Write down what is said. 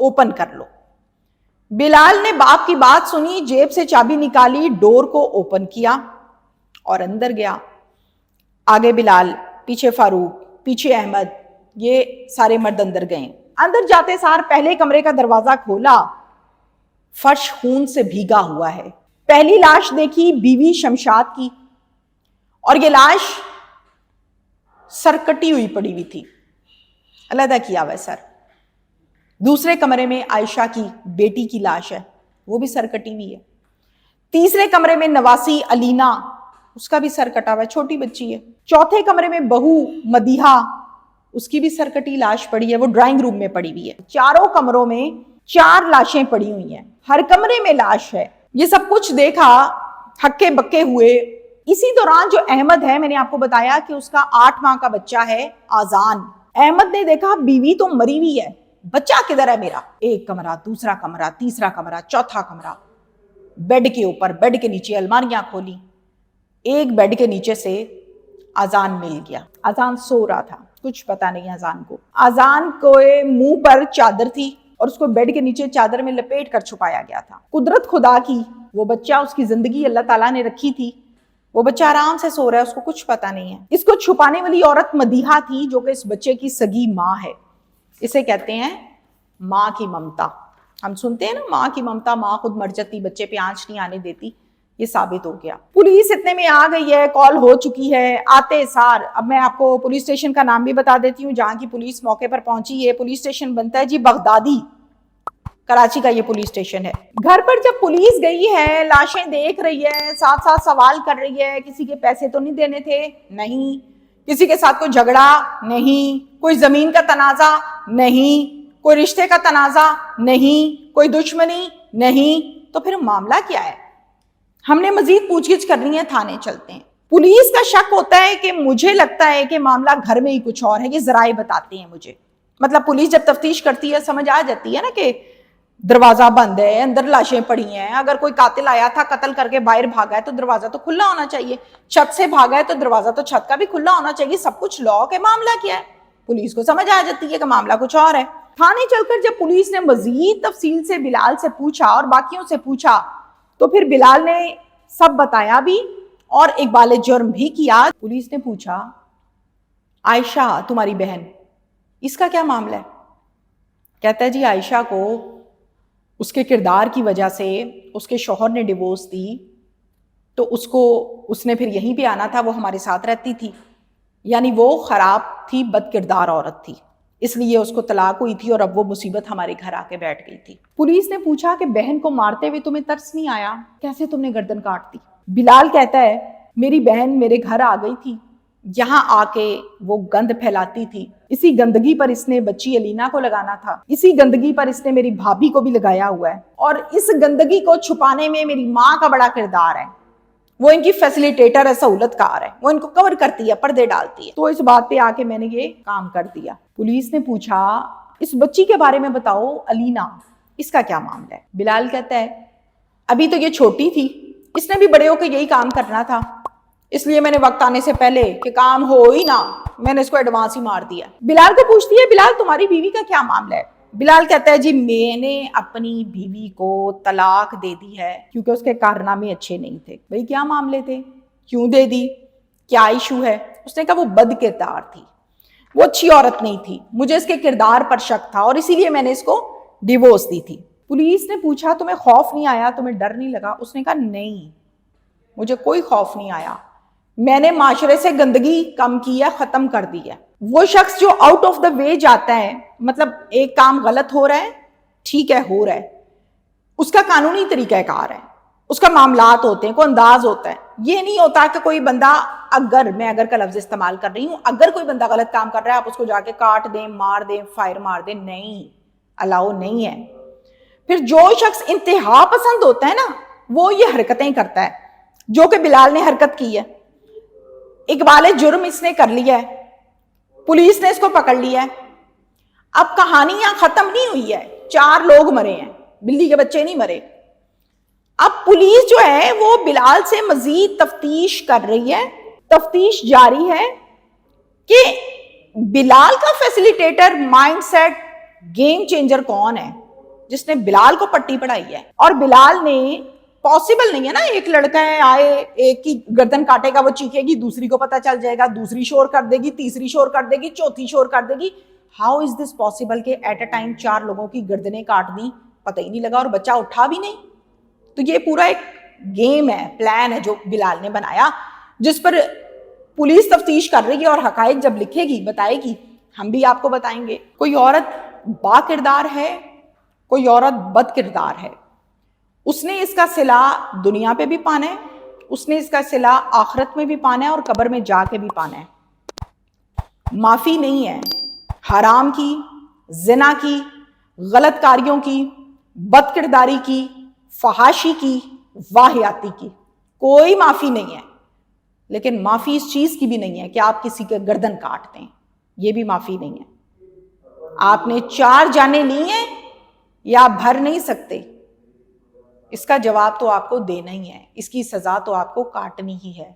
Open کر لو۔ بلال نے باپ کی بات سنی، جیب سے چابی نکالی، ڈور کو اوپن کیا اور اندر گیا۔ آگے بلال، پیچھے فاروق، پیچھے احمد، یہ سارے مرد اندر گئے۔ اندر جاتے سار پہلے کمرے کا دروازہ کھولا، فرش خون سے بھیگا ہوا ہے۔ پہلی لاش دیکھی بیوی شمشاد کی، اور یہ لاش سر کٹی ہوئی پڑی ہوئی تھی، علیحدہ کیا ہوا ہے سر۔ دوسرے کمرے میں عائشہ کی بیٹی کی لاش ہے، وہ بھی سر کٹی ہوئی ہے۔ تیسرے کمرے میں نواسی علینا، اس کا بھی سر کٹا ہوا ہے، چھوٹی بچی ہے۔ چوتھے کمرے میں بہو مدیحہ، اس کی بھی سر کٹی لاش پڑی ہے، وہ ڈرائنگ روم میں پڑی ہوئی ہے۔ چاروں کمروں میں 4 لاشیں پڑی ہوئی ہیں، ہر کمرے میں لاش ہے۔ یہ سب کچھ دیکھا، ہکے بکے ہوئے۔ اسی دوران جو احمد ہے، میں نے آپ کو بتایا کہ اس کا 8 ماہ کا بچہ ہے آذان۔ احمد نے دیکھا بیوی تو مری ہوئی ہے، بچہ کدھر ہے میرا؟ ایک کمرہ، دوسرا کمرہ، تیسرا کمرہ، چوتھا کمرہ، بیڈ کے اوپر، بیڈ کے نیچے الماریاں کھولی۔ ایک بیڈ کے نیچے سے آذان مل گیا۔ آذان سو رہا تھا، کچھ پتا نہیں آذان کو۔ آذان کو منہ پر چادر تھی اور اس کو بیڈ کے نیچے چادر میں لپیٹ کر چھپایا گیا تھا۔ قدرت خدا کی، وہ بچہ، اس کی زندگی اللہ تعالیٰ نے رکھی تھی، وہ بچہ آرام سے سو رہا ہے، اس کو کچھ پتا نہیں ہے۔ اس کو چھپانے والی عورت مدیحہ تھی، جو کہ اس بچے کی سگی ماں ہے۔ اسے کہتے ہیں ماں کی ممتا۔ ہم سنتے ہیں نا، ماں کی ممتا، ماں خود مر جاتی، بچے پہ آنچ نہیں آنے دیتی، یہ ثابت ہو گیا۔ پولیس اتنے میں آ گئی ہے، کال ہو چکی ہے۔ آتے سار، اب میں آپ کو پولیس اسٹیشن کا نام بھی بتا دیتی ہوں جہاں کی پولیس موقع پر پہنچی ہے۔ پولیس اسٹیشن بنتا ہے جی بغدادی، کراچی کا یہ پولیس اسٹیشن ہے۔ گھر پر جب پولیس گئی ہے، لاشیں دیکھ رہی ہے، ساتھ ساتھ سوال کر رہی ہے، کسی کے پیسے تو نہیں دینے تھے؟ نہیں۔ کسی کے ساتھ کوئی جھگڑا؟ نہیں۔ کوئی زمین کا تنازع؟ نہیں۔ کوئی رشتے کا تنازع؟ نہیں۔ کوئی دشمنی؟ نہیں۔ تو پھر معاملہ کیا ہے؟ ہم نے مزید پوچھ گچھ کرنی ہے، تھانے چلتے ہیں۔ پولیس کا شک ہوتا ہے کہ مجھے لگتا ہے کہ معاملہ گھر میں ہی کچھ اور ہے، یہ ذرائع بتاتے ہیں مجھے۔ مطلب پولیس جب تفتیش کرتی ہے سمجھ آ جاتی ہے نا کہ دروازہ بند ہے، اندر لاشیں پڑی ہیں، اگر کوئی قاتل آیا تھا قتل کر کے باہر بھاگا ہے تو دروازہ تو کھلا ہونا چاہیے، چھت سے بھاگا ہے تو دروازہ تو چھت کا بھی کھلا ہونا چاہیے، سب کچھ لاک ہے، معاملہ کیا ہے؟ پولیس کو سمجھ آ جاتی ہے کہ معاملہ کچھ اور ہے۔ تھانے چل کر جب پولیس نے مزید تفصیل سے بلال سے پوچھا اور باقیوں سے پوچھا تو پھر بلال نے سب بتایا بھی اور اقبال جرم بھی کیا۔ پولیس نے پوچھا، عائشہ تمہاری بہن، اس کا کیا معاملہ ہے؟ کہتا ہے جی عائشہ کو اس کے کردار کی وجہ سے اس کے شوہر نے ڈیورس دی، تو اس نے پھر یہیں پہ آنا تھا، وہ ہمارے ساتھ رہتی تھی، یعنی وہ خراب تھی، بد کردار عورت تھی، اس لیے اس کو طلاق ہوئی تھی اور اب وہ مصیبت ہمارے گھر آ کے بیٹھ گئی تھی۔ پولیس نے پوچھا کہ بہن کو مارتے ہوئے تمہیں ترس نہیں آیا؟ کیسے تم نے گردن کاٹ دی؟ بلال کہتا ہے میری بہن میرے گھر آ گئی تھی، یہاں آ کے وہ گند پھیلاتی تھی، اسی گندگی پر اس نے بچی علینا کو لگانا تھا، اسی گندگی پر اس نے میری بھابھی کو بھی لگایا ہوا ہے، اور اس گندگی کو چھپانے میں میری ماں کا بڑا کردار ہے، وہ ان کی فیسیلیٹیٹر ہے، سہولت کار ہے، وہ ان کو کور کرتی ہے، پردے ڈالتی ہے، تو اس بات پہ آ کے میں نے یہ کام کر دیا۔ پولیس نے پوچھا اس بچی کے بارے میں بتاؤ، علینا، اس کا کیا معاملہ ہے؟ بلال کہتا ہے ابھی تو یہ چھوٹی تھی، اس نے بھی بڑے ہو کے یہی کام کرنا تھا، اس لیے میں نے وقت آنے سے پہلے کہ کام ہو ہی نہ، میں نے اس کو ایڈوانس ہی مار دیا۔ بلال کو پوچھتی ہے بلال تمہاری بیوی کا کیا معاملہ ہے؟ بلال کہتا ہے جی میں نے اپنی بیوی کو طلاق دے دی ہے کیونکہ اس کے کارنامے اچھے نہیں تھے۔ بھئی کیا معاملے تھے؟ کیوں دے دی؟ کیا ایشو ہے؟ اس نے کہا وہ بد کردار تھی، وہ اچھی عورت نہیں تھی، مجھے اس کے کردار پر شک تھا اور اسی لیے میں نے اس کو ڈیورس دی تھی۔ پولیس نے پوچھا تمہیں خوف نہیں آیا، تمہیں ڈر نہیں لگا؟ اس نے کہا نہیں، مجھے کوئی خوف نہیں آیا، میں نے معاشرے سے گندگی کم کی ہے، ختم کر دی ہے۔ وہ شخص جو آؤٹ آف دا وے جاتا ہے، مطلب ایک کام غلط ہو رہا ہے، ٹھیک ہے ہو رہا ہے، اس کا قانونی طریقہ کار ہے، اس کا معاملات ہوتے ہیں، کوئی انداز ہوتا ہے، یہ نہیں ہوتا کہ کوئی بندہ اگر کا لفظ استعمال کر رہی ہوں، اگر کوئی بندہ غلط کام کر رہا ہے آپ اس کو جا کے کاٹ دیں، مار دیں، فائر مار دیں، نہیں، الاؤ نہیں ہے۔ پھر جو شخص انتہا پسند ہوتا ہے نا، وہ یہ حرکتیں کرتا ہے جو کہ بلال نے حرکت کی ہے۔ اقبال جرم اس نے کر لیا ہے، پولیس نے اس کو پکڑ لیا ہے، اب کہانیاں ختم نہیں ہوئی ہے، 4 لوگ مرے ہیں، بلی کے بچے نہیں مرے۔ اب پولیس جو ہے وہ بلال سے مزید تفتیش کر رہی ہے، تفتیش جاری ہے کہ بلال کا facilitator mindset game changer کون ہے جس نے بلال کو پٹی پڑھائی ہے؟ اور بلال نے پاسبل نہیں ہے نا، ایک لڑکا ہے آئے ایک کی گردن کاٹے گا، وہ چیخے گی، دوسری کو پتا چل جائے گا، دوسری شور کر دے گی، تیسری شور کر دے گی، چوتھی شور کر دے گی. ہاؤ از دس پاسبل کہ ایٹ اے ٹائم 4 لوگوں کی گردنیں کاٹ دی، پتہ ہی نہیں لگا اور بچہ اٹھا بھی نہیں؟ تو یہ پورا ایک گیم ہے، پلان ہے جو بلال نے بنایا، جس پر پولیس تفتیش کر رہی ہے اور حقائق جب لکھے گی بتائے گی ہم بھی آپ کو بتائیں گے. کوئی عورت با کردار ہے، کوئی عورت بد کردار ہے. اس نے اس کا صلہ دنیا پہ بھی پانا ہے، اس نے اس کا صلہ آخرت میں بھی پانا ہے اور قبر میں جا کے بھی پانا ہے. معافی نہیں ہے حرام کی، زنا کی، غلط کاریوں کی، بد کرداری کی، فحاشی کی، واہیاتی کی، کوئی معافی نہیں ہے. لیکن معافی اس چیز کی بھی نہیں ہے کہ آپ کسی کا گردن کاٹ دیں، یہ بھی معافی نہیں ہے. آپ نے 4 جانیں لی ہیں یا آپ بھر نہیں سکتے، اس کا جواب تو آپ کو دینا ہی ہے، اس کی سزا تو آپ کو کاٹنی ہی ہے.